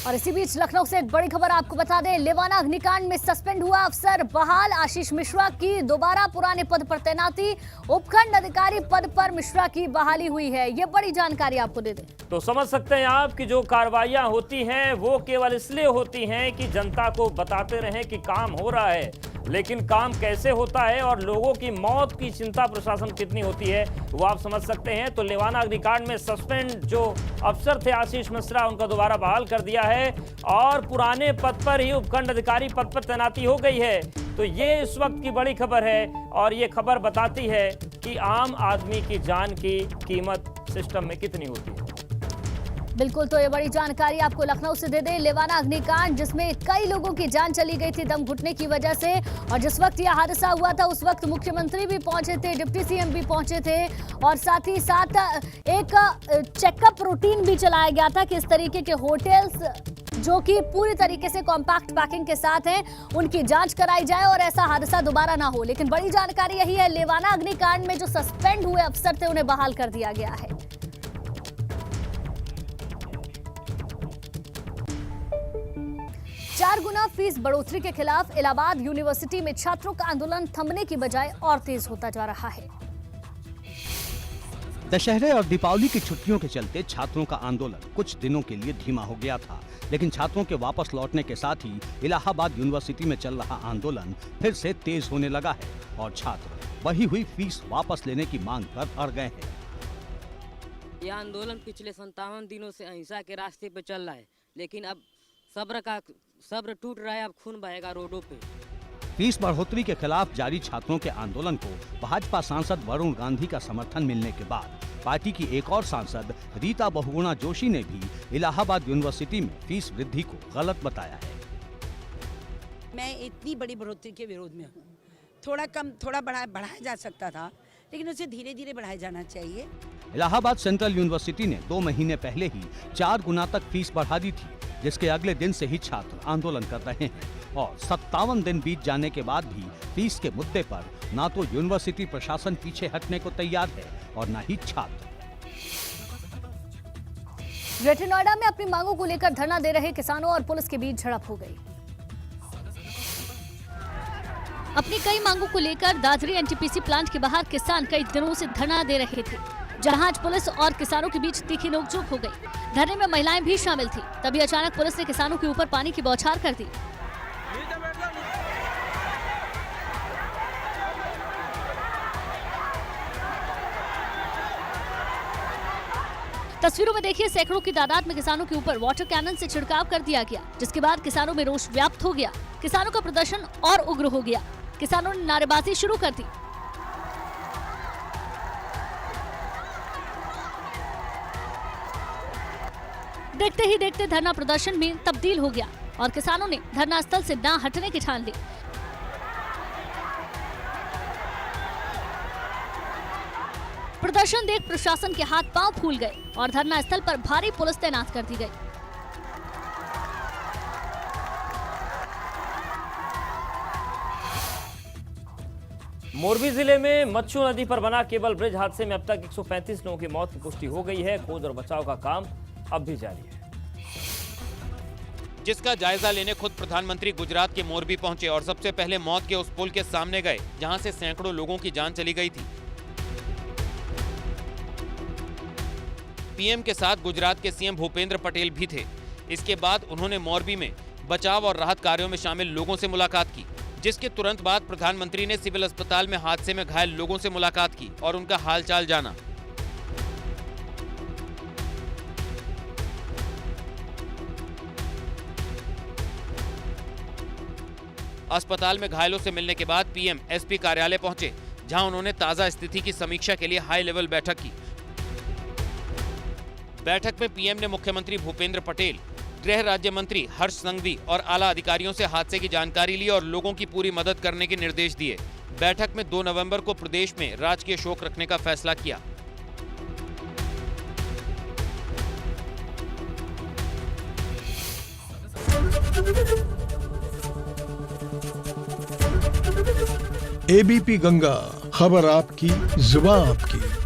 और इसी बीच लखनऊ से एक बड़ी खबर आपको बता दें, लेवाना अग्निकांड में सस्पेंड हुआ अफसर बहाल। आशीष मिश्रा की दोबारा पुराने पद पर तैनाती, उपखंड अधिकारी पद पर मिश्रा की बहाली हुई है। ये बड़ी जानकारी आपको दे दें तो समझ सकते हैं आप कि जो कार्रवाइयां होती हैं वो केवल इसलिए होती हैं कि जनता को बताते रहें कि काम हो रहा है, लेकिन काम कैसे होता है और लोगों की मौत की चिंता प्रशासन कितनी होती है वो आप समझ सकते हैं। तो लेवाना अग्निकांड में सस्पेंड जो अफसर थे आशीष मिश्रा, उनका दोबारा बहाल कर दिया है और पुराने पद पर ही उपखंड अधिकारी पद पर तैनाती हो गई है। तो ये इस वक्त की बड़ी खबर है और ये खबर बताती है कि आम आदमी की जान की कीमत सिस्टम में कितनी होती है। बिल्कुल, तो ये बड़ी जानकारी आपको लखनऊ से दे दें। लेवाना अग्निकांड जिसमें कई लोगों की जान चली गई थी दम घुटने की वजह से, और जिस वक्त यह हादसा हुआ था उस वक्त मुख्यमंत्री भी पहुंचे थे, डिप्टी सीएम भी पहुंचे थे और साथ ही साथ एक चेकअप रूटीन भी चलाया गया था कि इस तरीके के होटल्स जो कि पूरी तरीके से कॉम्पैक्ट पैकिंग के साथ हैं उनकी जांच कराई जाए और ऐसा हादसा दोबारा ना हो। लेकिन बड़ी जानकारी यही है, लेवाना अग्निकांड में जो सस्पेंड हुए अफसर थे उन्हें बहाल कर दिया गया है। 4 गुना फीस बढ़ोतरी के खिलाफ इलाहाबाद यूनिवर्सिटी में छात्रों का आंदोलन थमने की बजाय और तेज होता जा रहा है। दशहरे और दीपावली की छुट्टियों के चलते छात्रों का आंदोलन कुछ दिनों के लिए धीमा हो गया था, लेकिन छात्रों के वापस लौटने के साथ ही इलाहाबाद यूनिवर्सिटी में चल रहा आंदोलन फिर से तेज होने लगा है और छात्र बढ़ी हुई फीस वापस लेने की मांग पर अड़ गए हैं। यह आंदोलन पिछले 57 दिनों से अहिंसा के रास्ते पर चल रहा है, लेकिन अब सब्र टूट रहा है, अब खून बहेगा रोडों पे। फीस बढ़ोतरी के खिलाफ जारी छात्रों के आंदोलन को भाजपा सांसद वरुण गांधी का समर्थन मिलने के बाद पार्टी की एक और सांसद रीता बहुगुणा जोशी ने भी इलाहाबाद यूनिवर्सिटी में फीस वृद्धि को गलत बताया है। मैं इतनी बड़ी बढ़ोतरी के विरोध में हूँ। थोड़ा बढ़ाया जा सकता था, लेकिन उसे धीरे धीरे बढ़ाया जाना चाहिए। इलाहाबाद सेंट्रल यूनिवर्सिटी ने 2 महीने पहले ही 4 गुना तक फीस बढ़ा दी थी, जिसके अगले दिन से ही छात्र आंदोलन कर रहे हैं और 57 दिन बीत जाने के बाद भी फीस के मुद्दे पर ना तो यूनिवर्सिटी प्रशासन पीछे हटने को तैयार है और न ही छात्र। ग्रेटर नोएडा में अपनी मांगों को लेकर धरना दे रहे किसानों और पुलिस के बीच झड़प हो गई। अपनी कई मांगों को लेकर दादरी एनटीपीसी प्लांट के बाहर किसान कई दिनों से धरना दे रहे थे, जहां आज पुलिस और किसानों के बीच तीखी नोकझोंक हो गई। धरने में महिलाएं भी शामिल थी। तभी अचानक पुलिस ने किसानों के ऊपर पानी की बौछार कर दी। तस्वीरों में देखिए, सैकड़ों की तादाद में किसानों के ऊपर वाटर कैनन से छिड़काव कर दिया गया, जिसके बाद किसानों में रोष व्याप्त हो गया। किसानों का प्रदर्शन और उग्र हो गया। किसानों ने नारेबाजी शुरू कर दी। देखते ही देखते धरना प्रदर्शन में तब्दील हो गया और किसानों ने धरना स्थल से ना हटने की ठान ली। प्रदर्शन देख प्रशासन के हाथ पांव फूल गए और धरना स्थल पर भारी पुलिस तैनात कर दी गई। मोरबी जिले में मच्छू नदी पर बना केबल ब्रिज हादसे में अब तक 135 लोगों की मौत की पुष्टि हो गई है। खोज और बचाव का काम अब भी जारी है, जिसका जायजा लेने खुद प्रधानमंत्री गुजरात के मोरबी पहुंचे और सबसे पहले मौत के उस पुल के सामने गए जहां से सैकड़ों लोगों की जान चली गई थी। पीएम के साथ गुजरात के सीएम भूपेंद्र पटेल भी थे। इसके बाद उन्होंने मोरबी में बचाव और राहत कार्यों में शामिल लोगों से मुलाकात की, जिसके तुरंत बाद प्रधानमंत्री ने सिविल अस्पताल में हादसे में घायल लोगों से मुलाकात की और उनका हालचाल जाना। अस्पताल में घायलों से मिलने के बाद पीएम एसपी कार्यालय पहुंचे, जहां उन्होंने ताजा स्थिति की समीक्षा के लिए हाई लेवल बैठक की। बैठक में पीएम ने मुख्यमंत्री भूपेंद्र पटेल, गृह राज्य मंत्री हर्ष संघवी और आला अधिकारियों से हादसे की जानकारी ली और लोगों की पूरी मदद करने के निर्देश दिए। बैठक में 2 नवंबर को प्रदेश में राजकीय शोक रखने का फैसला किया। एबीपी गंगा, खबर आपकी, जुबान आपकी।